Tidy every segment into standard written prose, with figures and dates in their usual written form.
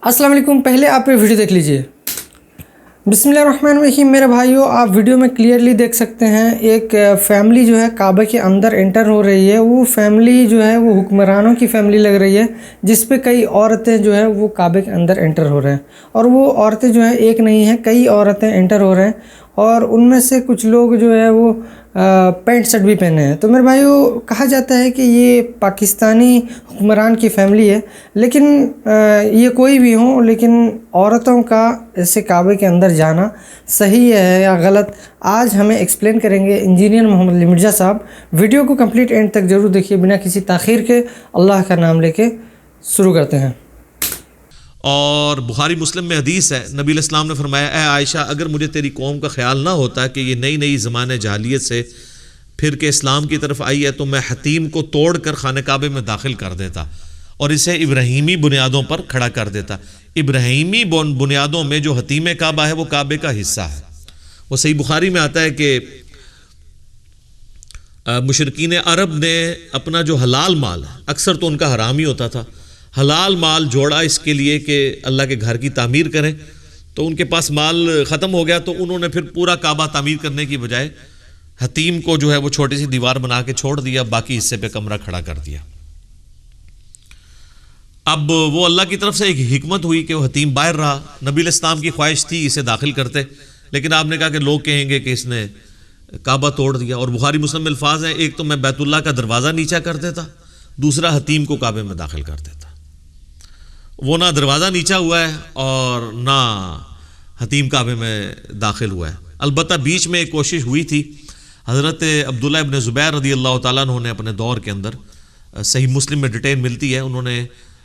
अस्सलाम वालेकुम। पहले आप ये वीडियो देख लीजिए। बिस्मिल्लाहिर्रहमानिर्रहीम। मेरे भाइयों, आप वीडियो में क्लियरली देख सकते हैं एक फैमिली जो है काबा के अंदर एंटर हो रही है। वो फैमिली जो है वो हुक्मरानों की फैमिली लग रही है, जिस पे कई औरतें जो है वो काबे के अंदर एंटर हो रहे हैं। और वो औरतें जो है एक नहीं हैं, कई औरतें एंटर हो रहे हैं। और उनमें से कुछ लोग जो है वो पैंट शर्ट भी पहने हैं। तो मेरे भाइयों, कहा जाता है कि ये पाकिस्तानी हुक्मरान की फैमिली है, लेकिन ये कोई भी हो, लेकिन औरतों का ऐसे काबे के अंदर जाना सही है या गलत, आज हमें एक्सप्लेन करेंगे इंजीनियर मोहम्मद अली मिर्ज़ा साहब। वीडियो को कंप्लीट एंड तक ज़रूर देखिए। बिना किसी ताख़ीर के अल्लाह का नाम लेके शुरू करते हैं। और बुखारी मुस्लिम में हदीस है, नबी इस्लाम ने फरमाया, ए आयशा, अगर मुझे तेरी कौम का ख्याल ना होता कि ये नई नई ज़माने जहालियत से फिर के इस्लाम की तरफ आई है, तो मैं हतीम को तोड़ कर खाने काबे में दाखिल कर देता और इसे इब्राहीमी बुनियादों पर खड़ा कर देता। इब्राहीमी बुनियादों में जो हतीम काबा है वो काबे का हिस्सा है। वो सही बुखारी में आता है कि मुशरिकीन अरब ने अपना जो हलाल माल है, अक्सर तो उनका हराम ही होता था, हलाल माल जोड़ा इसके लिए कि अल्लाह के घर की तामीर करें। तो उनके पास माल ख़त्म हो गया, तो उन्होंने फिर पूरा काबा तामीर करने की बजाय हतीम को जो है वो छोटी सी दीवार बना के छोड़ दिया, बाकी हिस्से पे कमरा खड़ा कर दिया। अब वो अल्लाह की तरफ से एक हिकमत हुई कि वो हतीम बाहर रहा। नबी इस्लाम की ख्वाहिश थी इसे दाखिल करते, लेकिन आपने कहा कि लोग कहेंगे कि इसने काबा तोड़ दिया। और बुखारी मुस्लिम में अल्फाज हैं, एक तो मैं बैतुल्लाह का दरवाज़ा नीचा कर देता, दूसरा हतीम को काबे में दाखिल कर देता। वो ना दरवाज़ा नीचा हुआ है और ना हतीम काबे में दाखिल हुआ है। अलबत्ता बीच में एक कोशिश हुई थी। हज़रत अब्दुल्लाह इब्न ज़ुबैर रज़ी अल्लाह तआला अन्हु ने अपने दौर के अंदर, सही मुस्लिम में डिटेल मिलती है, उन्होंने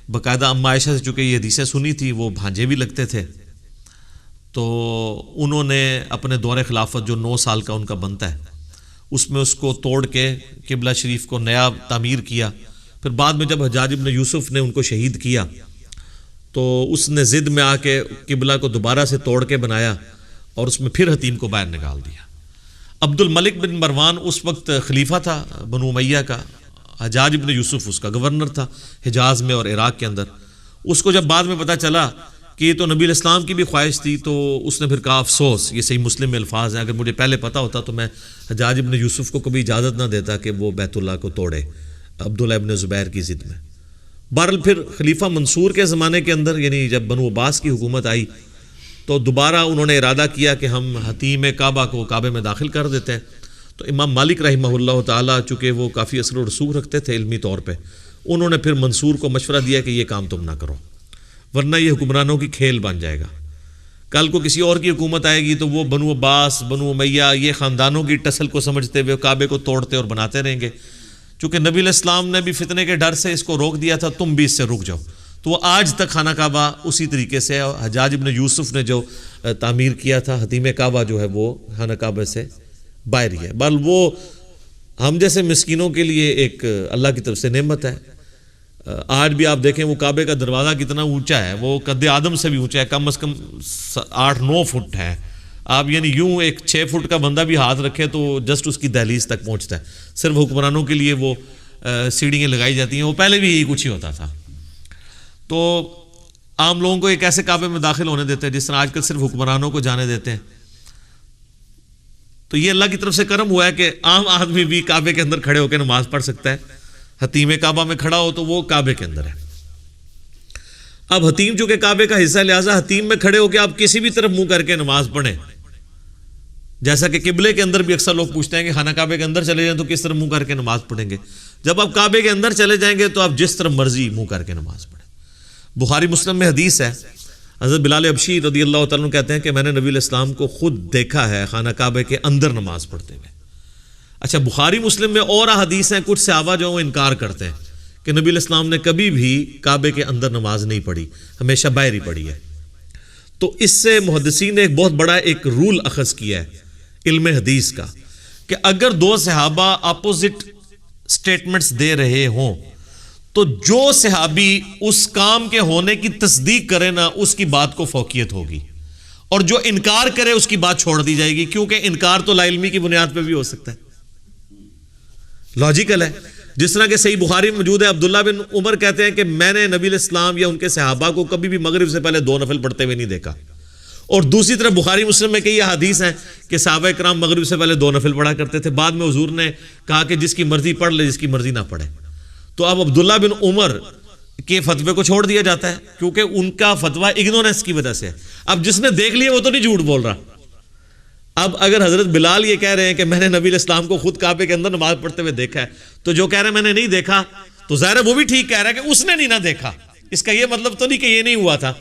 बाकायदा अम्मा आयशा से चूँकि ये हदीसें सुनी थी, वो भांजे भी लगते थे, तो उन्होंने अपने दौर खिलाफत जो 9 साल का उनका बनता है उसमें उसको तोड़ के किबला शरीफ को नया तामीर किया। फिर बाद में जब हज्जाज इब्न यूसुफ ने उनको शहीद किया तो उसने ज़िद में आके किबला को दोबारा से तोड़ के बनाया और उसमें फिर हतीम को बाहर निकाल दिया। अब्दुल मलिक बिन मरवान उस वक्त खलीफा था बनु उमैया का, हज्जाज इब्न यूसुफ उसका गवर्नर था हिजाज में और इराक़ के अंदर। उसको जब बाद में पता चला कि ये तो नबी इस्लाम की भी ख्वाहिश थी, तो उसने फिर कहा, अफसोस, ये सही मुस्लिम में अल्फाज हैं, अगर मुझे पहले पता होता तो मैं हज्जाज इब्न यूसुफ को कभी इजाज़त ना देता कि वो बैतुल्लाह को तोड़े अब्दुल्लाह इब्न ज़ुबैर की ज़िद में। बहरहाल फिर खलीफा मंसूर के ज़माने के अंदर, यानी जब बनु अब्बास की हुकूमत आई, तो दोबारा उन्होंने इरादा किया कि हम हतीम काबा को काबे में दाखिल कर देते हैं। तो इमाम मालिक रहिमहुल्लाह ताला, चूँकि वो काफ़ी असर और रसूख रखते थे इल्मी तौर पे, उन्होंने फिर मंसूर को मशवरा दिया कि ये काम तुम ना करो, वरना ये हुक्मरानों की खेल बन जाएगा। कल को किसी और की हुकूमत आएगी तो वो बनु अब्बास, बनु उमैया, ये ख़ानदानों की टसल को समझते हुए काबे को तोड़ते और बनाते रहेंगे। चूँकि नबी इस्लाम ने भी फितने के डर से इसको रोक दिया था, तुम भी इससे रुक जाओ, तो वो आज तक खाना काबा उसी तरीके से है। हज्जाज इब्न यूसुफ ने जो तामीर किया था, हतीम काबा जो है वो खाना काबे से बाहर ही है। बल वो हम जैसे मिस्किनों के लिए एक अल्लाह की तरफ से नेमत है। आज भी आप देखें वो काबे का दरवाज़ा कितना ऊंचा है, वो कद्दे आदम से भी ऊंचा है, कम से कम 8-9 फुट है। आप यानी यूं एक 6 फुट का बंदा भी हाथ रखे तो जस्ट उसकी दहलीज तक पहुंचता है। सिर्फ हुक्मरानों के लिए वो सीढ़ियाँ लगाई जाती हैं, वो पहले भी यही कुछ ही होता था। तो आम लोगों को एक ऐसे काबे में दाखिल होने देते हैं जिस तरह आजकल सिर्फ हुक्मरानों को जाने देते हैं। तो ये अल्लाह की तरफ से करम हुआ है कि आम आदमी भी काबे के अंदर खड़े होकर नमाज पढ़ सकता है। हतीम काबा में खड़ा हो तो वो काबे के अंदर है। अब हतीम जो कि काबे का हिस्सा, लिहाजा हतीम में खड़े होकर आप किसी भी तरफ मुंह करके नमाज पढ़ें। जैसा कि किबले के अंदर भी अक्सर लोग पूछते हैं कि खाना काबे के अंदर चले जाएं तो किस तरफ मुंह करके नमाज पढ़ेंगे। जब आप काबे के अंदर चले जाएंगे तो आप जिस तरफ मर्जी मुंह करके नमाज पढ़ें। बुखारी मुस्लिम में हदीस है, हज़रत बिलाल हबशी रज़ी अल्लाह तआला कहते हैं कि मैंने नबी इस्लाम को खुद देखा है खाना काबे के अंदर नमाज पढ़ते हुए। अच्छा, बुखारी मुस्लिम में और हदीस हैं, कुछ सहाबा जो वो इनकार करते हैं कि नबी इस्लाम ने कभी भी काबे के अंदर नमाज नहीं पढ़ी, हमेशा बाहर ही पढ़ी है। तो इससे मुहद्दिसीन ने एक बहुत बड़ा एक रूल अखज़ किया है इल्म हदीस का कि अगर 2 सहाबा अपोजिट स्टेटमेंट्स दे रहे हों तो जो सहाबी उस काम के होने की तस्दीक करे ना, उसकी बात को फौकियत होगी, और जो इनकार करे उसकी बात छोड़ दी जाएगी, क्योंकि इनकार तो लाइल्मी की बुनियाद पे भी हो सकता है। लॉजिकल है। جس طرح کہ صحیح بخاری میں موجود ہے، عبداللہ بن عمر کہتے ہیں کہ میں نے نبی علیہ السلام یا ان کے صحابہ کو کبھی بھی مغرب سے پہلے 2 نفل پڑھتے ہوئے نہیں دیکھا. اور دوسری طرف بخاری مسلم میں کئی احادیث ہیں کہ صحابہ کرام مغرب سے پہلے 2 نفل پڑھا کرتے تھے. بعد میں حضور نے کہا کہ جس کی مرضی پڑھ لے، جس کی مرضی نہ پڑھے. تو اب عبداللہ بن عمر کے فتوے کو چھوڑ دیا جاتا ہے کیونکہ ان کا فتویٰ اگنورنس کی وجہ سے ہے. اب جس نے دیکھ لیا وہ تو نہیں جھوٹ بول رہا. اب اگر حضرت بلال یہ کہہ رہے ہیں کہ میں نے نبی علیہ السلام کو خود کعبے کے اندر نماز پڑھتے ہوئے دیکھا ہے، تو جو کہہ رہے ہیں میں نے نہیں دیکھا، تو ظاہر ہے وہ بھی ٹھیک کہہ رہا ہے کہ اس نے نہیں نہ دیکھا. اس کا یہ مطلب تو نہیں کہ یہ نہیں ہوا تھا.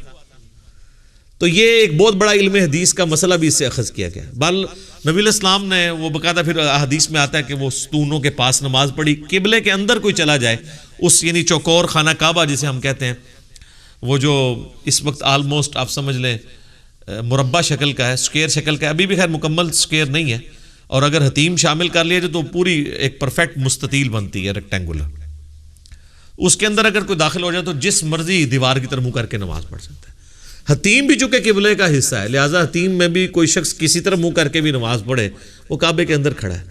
تو یہ ایک بہت بڑا علم حدیث کا مسئلہ بھی اس سے اخذ کیا گیا. بل نبی علیہ السلام نے وہ باقاعدہ پھر حدیث میں آتا ہے کہ وہ ستونوں کے پاس نماز پڑھی. قبلے کے اندر کوئی چلا جائے، اس یعنی چوکور خانہ کعبہ جسے ہم کہتے ہیں، وہ جو اس وقت آلموسٹ آپ سمجھ لیں مربع شکل کا ہے، سکوئر شکل کا ہے، ابھی بھی خیر مکمل سکوئر نہیں ہے، اور اگر حتیم شامل کر لیا جائے تو پوری ایک پرفیکٹ مستطیل بنتی ہے، ریکٹینگولر. اس کے اندر اگر کوئی داخل ہو جائے تو جس مرضی دیوار کی طرف منہ کر کے نماز پڑھ سکتا ہے. حتیم بھی چونکہ قبلے کا حصہ ہے، لہٰذا حتیم میں بھی کوئی شخص کسی طرح منہ کر کے بھی نماز پڑھے، وہ کعبے کے اندر کھڑا ہے.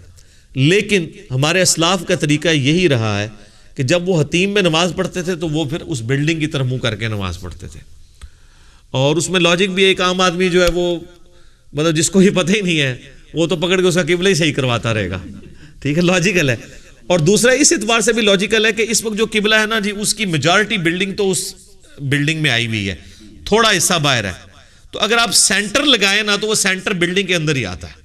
لیکن ہمارے اسلاف کا طریقہ یہی رہا ہے کہ جب وہ حتیم میں نماز پڑھتے تھے تو وہ پھر اس بلڈنگ کی طرف منہ کر کے نماز پڑھتے تھے. اور اس میں لاجک بھی ایک عام آدمی جو ہے وہ مطلب جس کو یہ پتہ ہی نہیں ہے وہ تو پکڑ کے اس کا قبلہ ہی صحیح کرواتا رہے گا. ٹھیک ہے، لاجیکل ہے. اور دوسرا اس اعتبار سے بھی لاجیکل ہے کہ اس وقت جو قبلہ ہے نا جی، اس کی میجارٹی بلڈنگ تو اس بلڈنگ میں آئی ہوئی ہے، تھوڑا حصہ باہر ہے. تو اگر آپ سینٹر لگائیں نا تو وہ سینٹر بلڈنگ کے اندر ہی آتا ہے.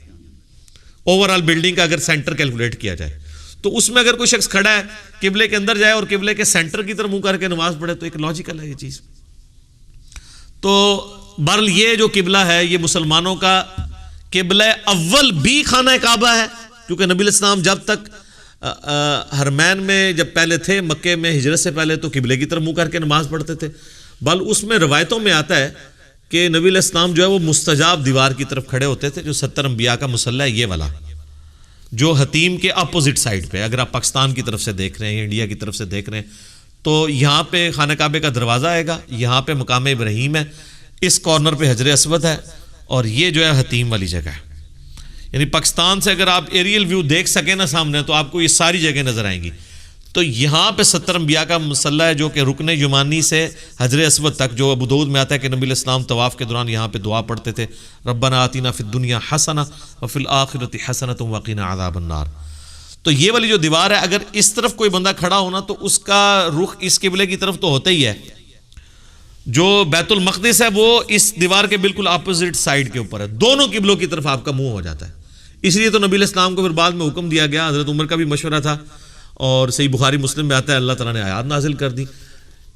اوور آل بلڈنگ کا اگر سینٹر کیلکولیٹ کیا جائے تو اس میں اگر کوئی شخص کھڑا ہے قبلے کے اندر جائے اور قبلے کے سینٹر کی طرف منہ کر کے نماز پڑھے تو ایک لاجیکل ہے یہ چیز. تو بہرحال یہ جو قبلہ ہے یہ مسلمانوں کا قبلہ اول بھی خانہ کعبہ ہے، کیونکہ نبی علیہ السلام جب تک حرمین میں جب پہلے تھے، مکے میں ہجرت سے پہلے، تو قبلے کی طرف منہ کر کے نماز پڑھتے تھے. بل اس میں روایتوں میں آتا ہے کہ نبی علیہ السلام جو ہے وہ مستجاب دیوار کی طرف کھڑے ہوتے تھے، جو 70 انبیاء کا مصلی ہے یہ والا، جو حتیم کے اپوزٹ سائڈ پہ. اگر آپ پاکستان کی طرف سے دیکھ رہے ہیں، انڈیا کی طرف سے دیکھ رہے ہیں، تو یہاں پہ خانہ کعبے کا دروازہ آئے گا، یہاں پہ مقام ابراہیم ہے، اس کارنر پہ حجر اسود ہے، اور یہ جو ہے حتیم والی جگہ ہے. یعنی پاکستان سے اگر آپ ایریل ویو دیکھ سکیں نا سامنے تو آپ کو یہ ساری جگہ نظر آئیں گی. تو یہاں پہ 70 انبیاء کا مصلی ہے، جو کہ رکن یمانی سے حجر اسود تک، جو ابو داؤد میں آتا ہے کہ نبی علیہ السلام طواف کے دوران یہاں پہ دعا پڑھتے تھے، ربنا آتنا فی الدنیا حسنہ وفی الآخرۃ حسنۃ وقنا عذاب النار. تو یہ والی جو دیوار ہے، اگر اس طرف کوئی بندہ کھڑا ہونا تو اس کا رخ اس قبلے کی طرف تو ہوتا ہی ہے. جو بیت المقدس ہے وہ اس دیوار کے بالکل اپوزٹ سائڈ کے اوپر ہے، دونوں قبلوں کی طرف آپ کا منہ ہو جاتا ہے. اس لیے تو نبی علیہ السلام کو پھر بعد میں حکم دیا گیا، حضرت عمر کا بھی مشورہ تھا، اور صحیح بخاری مسلم میں آتا ہے اللہ تعالیٰ نے آیات نازل کر دی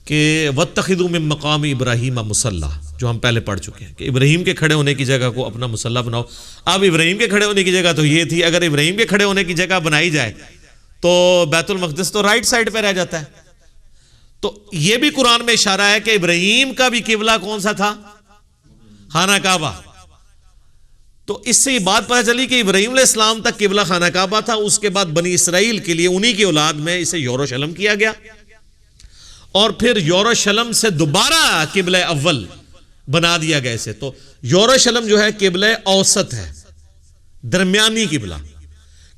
کہ واتخذوا من مقام ابراہیم مصلی، جو ہم پہلے پڑھ چکے ہیں کہ ابراہیم کے کھڑے ہونے کی جگہ کو اپنا مصلی بناؤ. اب ابراہیم کے کھڑے ہونے کی جگہ تو یہ تھی، اگر ابراہیم کے کھڑے ہونے کی جگہ بنائی جائے تو بیت المقدس تو رائٹ سائڈ پہ رہ جاتا ہے. تو یہ بھی قرآن میں اشارہ ہے کہ ابراہیم کا بھی قبلہ کون سا تھا؟ خانہ کعبہ. تو اس سے یہ بات پتہ چلی کہ ابراہیم علیہ السلام تک قبلہ خانہ کعبہ تھا، اس کے بعد بنی اسرائیل کے لیے انہی کی اولاد میں اسے یروشلم کیا گیا، اور پھر یروشلم سے دوبارہ قبلہ اول بنا دیا گیا اسے. تو یروشلم جو ہے قبلہ اوسط ہے، درمیانی قبلہ.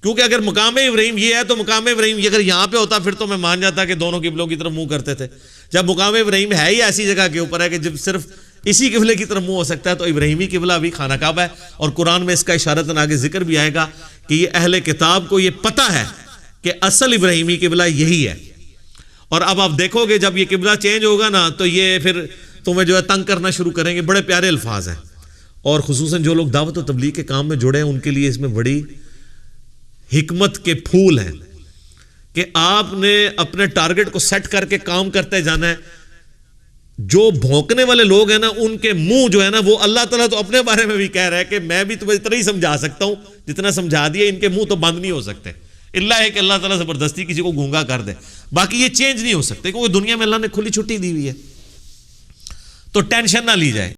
کیونکہ اگر مقام ابراہیم یہ ہے تو مقام ابراہیم اگر یہاں پہ ہوتا پھر تو میں مان جاتا کہ دونوں قبلوں کی طرف منہ کرتے تھے. جب مقام ابراہیم ہے ہی ایسی جگہ کے اوپر ہے کہ جب صرف اسی قبلے کی طرف منہ ہو سکتا ہے، تو ابراہیمی قبلہ بھی خانہ کعبہ ہے. اور قرآن میں اس کا اشارتاً آگے ذکر بھی آئے گا کہ یہ اہل کتاب کو یہ پتہ ہے کہ اصل ابراہیمی قبلہ یہی ہے. اور اب آپ دیکھو گے جب یہ قبلہ چینج ہوگا نا تو یہ پھر تمہیں جو ہے تنگ کرنا شروع کریں گے. بڑے پیارے الفاظ ہیں، اور خصوصاً جو لوگ دعوت و تبلیغ کے کام میں جڑے ہیں ان کے لیے اس میں بڑی حکمت کے پھول ہیں کہ آپ نے اپنے ٹارگٹ کو سیٹ کر کے کام کرتے جانا ہے. جو بھونکنے والے لوگ ہیں نا ان کے منہ جو ہے نا وہ اللہ تعالیٰ تو اپنے بارے میں بھی کہہ رہا ہے کہ میں بھی تمہیں اتنا ہی سمجھا سکتا ہوں جتنا سمجھا دیا، ان کے منہ تو بند نہیں ہو سکتے، اللہ ہے کہ اللہ تعالیٰ زبردستی کسی کو گونگا کر دے، باقی یہ چینج نہیں ہو سکتے کیونکہ دنیا میں اللہ نے کھلی چھٹی دی ہوئی ہے. تو ٹینشن نہ لی جائے.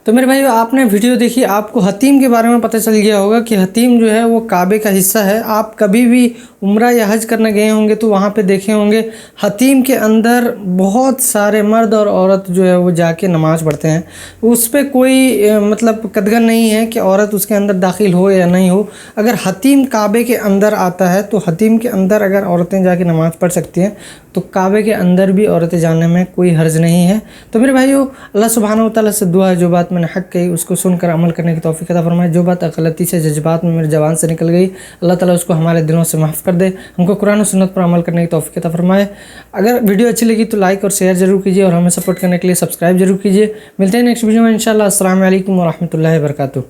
तो मेरे भाइयों आपने वीडियो देखी, आपको हतीम के बारे में पता चल गया होगा कि हतीम जो है वो काबे का हिस्सा है। आप कभी भी उम्रा या हज करने गए होंगे तो वहाँ पे देखे होंगे हतीम के अंदर बहुत सारे मर्द और औरत जो है वो जाके नमाज़ पढ़ते हैं। उस पर कोई मतलब कदगन नहीं है कि औरत उसके अंदर दाखिल हो या नहीं हो। अगर हतीम काबे के अंदर आता है तो हतीम के अंदर अगर औरतें जाके नमाज़ पढ़ सकती हैं तो काबे के अंदर भी औरतें जाने में कोई हर्ज नहीं है। तो मेरे भाइयों अल्लाह सुब्हानहू व तआला से दुआ है, जो बात मैंने हक़ कही उसको सुनकर अमल करने की तौफ़ीक़ अता फ़रमाए। जो बात गलती से जज्बात में मेरे ज़बान से निकल गई, अल्लाह ताला उसको हमारे दिलों से माफ़ कर दे, हमको कुरान और सुन्नत पर अमल करने की तौफ़ीक़ अता फ़रमाए। अगर वीडियो अच्छी लगी तो लाइक और शेयर ज़रूर कीजिए और हमें सपोर्ट करने के लिए सब्सक्राइब ज़रूर कीजिए। मिलते हैं नेक्स्ट वीडियो में इंशाअल्लाह। अस्सलामु अलैकुम व रहमतुल्लाहि व बरकातुहू।